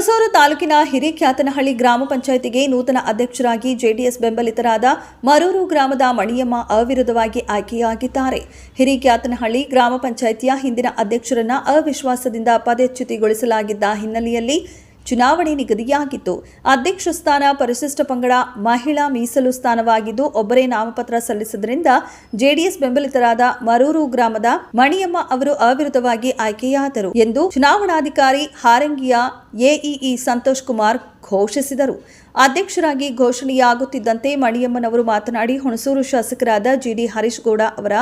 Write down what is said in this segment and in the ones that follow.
ಹುಣಸೂರು ತಾಲೂಕಿನ ಹಿರೇಕ್ಯಾತನಹಳ್ಳಿ ಗ್ರಾಮ ಪಂಚಾಯಿತಿಗೆ ನೂತನ ಅಧ್ಯಕ್ಷರಾಗಿ ಜೆಡಿಎಸ್ ಬೆಂಬಲಿತರಾದ ಮರೂರು ಗ್ರಾಮದ ಮಣಿಯಮ್ಮ ಅವಿರೋಧವಾಗಿ ಆಯ್ಕೆಯಾಗಿದ್ದಾರೆ. ಹಿರೇಕ್ಯಾತನಹಳ್ಳಿ ಗ್ರಾಮ ಪಂಚಾಯಿತಿಯ ಹಿಂದಿನ ಅಧ್ಯಕ್ಷರನ್ನ ಅವಿಶ್ವಾಸದಿಂದ ಪದಚ್ಯುತಿಗೊಳಿಸಲಾಗಿದ್ದ ಹಿನ್ನೆಲೆಯಲ್ಲಿ ಚುನಾವಣೆ ನಿಗದಿಯಾಗಿತ್ತು. ಅಧ್ಯಕ್ಷ ಸ್ಥಾನ ಪರಿಶಿಷ್ಟ ಪಂಗಡ ಮಹಿಳಾ ಮೀಸಲು ಸ್ಥಾನವಾಗಿದ್ದು ಒಬ್ಬರೇ ನಾಮಪತ್ರ ಸಲ್ಲಿಸಿದ್ದರಿಂದ ಜೆಡಿಎಸ್ ಬೆಂಬಲಿತರಾದ ಮರೂರು ಗ್ರಾಮದ ಮಣಿಯಮ್ಮ ಅವರು ಅವಿರೋಧವಾಗಿ ಆಯ್ಕೆಯಾದರು ಎಂದು ಚುನಾವಣಾಧಿಕಾರಿ ಹಾರಂಗಿಯ ಎಇಇ ಸಂತೋಷ್ ಕುಮಾರ್ ಘೋಷಿಸಿದರು. ಅಧ್ಯಕ್ಷರಾಗಿ ಘೋಷಣೆಯಾಗುತ್ತಿದ್ದಂತೆ ಮಣಿಯಮ್ಮನವರು ಮಾತನಾಡಿ, ಹುಣಸೂರು ಶಾಸಕರಾದ ಜಿಡಿ ಹರೀಶ್ ಗೌಡ ಅವರ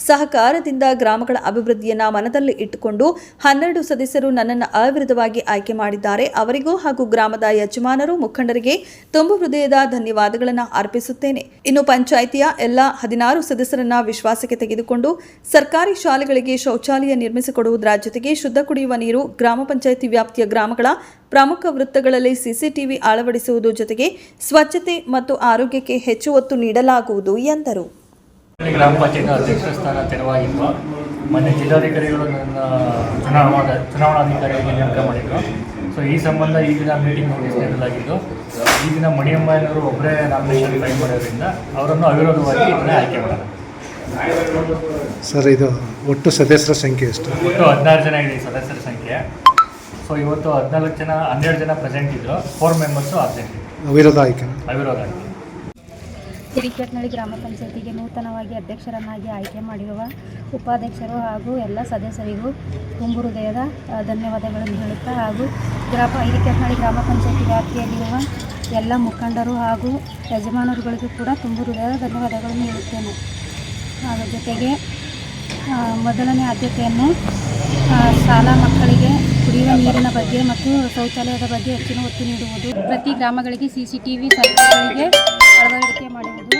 ಸಹಕಾರದಿಂದ ಗ್ರಾಮಗಳ ಅಭಿವೃದ್ಧಿಯನ್ನ ಮನದಲ್ಲಿ ಇಟ್ಟುಕೊಂಡು 12 ಸದಸ್ಯರು ನನ್ನನ್ನು ಅವಿರೋಧವಾಗಿ ಆಯ್ಕೆ ಮಾಡಿದ್ದಾರೆ. ಅವರಿಗೂ ಹಾಗೂ ಗ್ರಾಮದ ಯಜಮಾನರು ಮುಖಂಡರಿಗೆ ತುಂಬು ಹೃದಯದ ಧನ್ಯವಾದಗಳನ್ನು ಅರ್ಪಿಸುತ್ತೇನೆ. ಇನ್ನು ಪಂಚಾಯಿತಿಯ ಎಲ್ಲ 16 ಸದಸ್ಯರನ್ನ ವಿಶ್ವಾಸಕ್ಕೆ ತೆಗೆದುಕೊಂಡು ಸರ್ಕಾರಿ ಶಾಲೆಗಳಿಗೆ ಶೌಚಾಲಯ ನಿರ್ಮಿಸಿಕೊಡುವುದರ ಜೊತೆಗೆ ಶುದ್ಧ ಕುಡಿಯುವ ನೀರು, ಗ್ರಾಮ ಪಂಚಾಯಿತಿ ವ್ಯಾಪ್ತಿಯ ಗ್ರಾಮಗಳ ಪ್ರಮುಖ ವೃತ್ತಗಳಲ್ಲಿ ಸಿಸಿಟಿವಿ ಅಳವಡಿಸುವುದು ಜೊತೆಗೆ ಸ್ವಚ್ಛತೆ ಮತ್ತು ಆರೋಗ್ಯಕ್ಕೆ ಹೆಚ್ಚು ಒತ್ತು ನೀಡಲಾಗುವುದು ಎಂದರು. ಗ್ರಾಮ ಪಂಚಾಯತ್ ಅಧ್ಯಕ್ಷ ಸ್ಥಾನ ತೆರವಾಗಿತ್ತು. ಮೊನ್ನೆ ಜಿಲ್ಲಾಧಿಕಾರಿಗಳು ನನ್ನ ಚುನಾವಣಾಧಿಕಾರಿಯಾಗಿ ನೇಮಕ ಮಾಡಿದರು. ಸೊ ಈ ಸಂಬಂಧ ಈಗಿನ ಮೀಟಿಂಗ್ ನೋಟಿಸ್ ನೀಡಲಾಗಿದ್ದು, ಈಗಿನ ಮಣಿಯಮ್ಮನವರು ಒಬ್ಬರೇ ನಾಮಿನೇಷನ್ ಫೈಲ್ ಮಾಡೋದ್ರಿಂದ ಅವರನ್ನು ಅವಿರೋಧವಾಗಿ ಇದನ್ನ ಆಯ್ಕೆ ಮಾಡಿದರು. ಸರ್, ಇದು ಒಟ್ಟು ಸದಸ್ಯರ ಸಂಖ್ಯೆ ಎಷ್ಟು? ಒಟ್ಟು 16 ಜನ ಇದೆ ಸದಸ್ಯರ ಸಂಖ್ಯೆ. ಸೊ ಇವತ್ತು 12 ಜನ ಪ್ರೆಸೆಂಟ್ ಇದ್ದರು, 4 ಮೆಂಬರ್ಸು ಅಬ್ಸೆಂಟ್ ಇದ್ದರು. ಅವಿರೋಧ ಆಯ್ಕೆ. ಹಿರೇಕ್ಯಾತನಹಳ್ಳಿ ಗ್ರಾಮ ಪಂಚಾಯತಿಗೆ ನೂತನವಾಗಿ ಅಧ್ಯಕ್ಷರನ್ನಾಗಿ ಆಯ್ಕೆ ಮಾಡಿರುವ ಉಪಾಧ್ಯಕ್ಷರು ಹಾಗೂ ಎಲ್ಲ ಸದಸ್ಯರಿಗೂ ತುಂಬು ಹೃದಯದ ಧನ್ಯವಾದಗಳನ್ನು ಹೇಳುತ್ತಾ, ಹಾಗೂ ಹಿರೇಕ್ಯಾತನಹಳ್ಳಿ ಗ್ರಾಮ ಪಂಚಾಯತಿ ವ್ಯಾಪ್ತಿಯಲ್ಲಿರುವ ಎಲ್ಲ ಮುಖಂಡರು ಹಾಗೂ ಯಜಮಾನರುಗಳಿಗೂ ಕೂಡ ತುಂಬು ಹೃದಯದ ಧನ್ಯವಾದಗಳನ್ನು ಹೇಳುತ್ತೇನೆ. ಅದರ ಜೊತೆಗೆ ಮೊದಲನೇ ಆದ್ಯತೆಯನ್ನು ಶಾಲಾ ಮಕ್ಕಳಿಗೆ ಕುಡಿಯುವ ನೀರಿನ ಬಗ್ಗೆ ಮತ್ತು ಶೌಚಾಲಯದ ಬಗ್ಗೆ ಹೆಚ್ಚಿನ ಒತ್ತು ನೀಡುವುದು, ಪ್ರತಿ ಗ್ರಾಮಗಳಿಗೆ CCTV ಸರ್ಕಾರಗಳಿಗೆ ಅಳವಡಿಕೆ ಮಾಡುವುದು,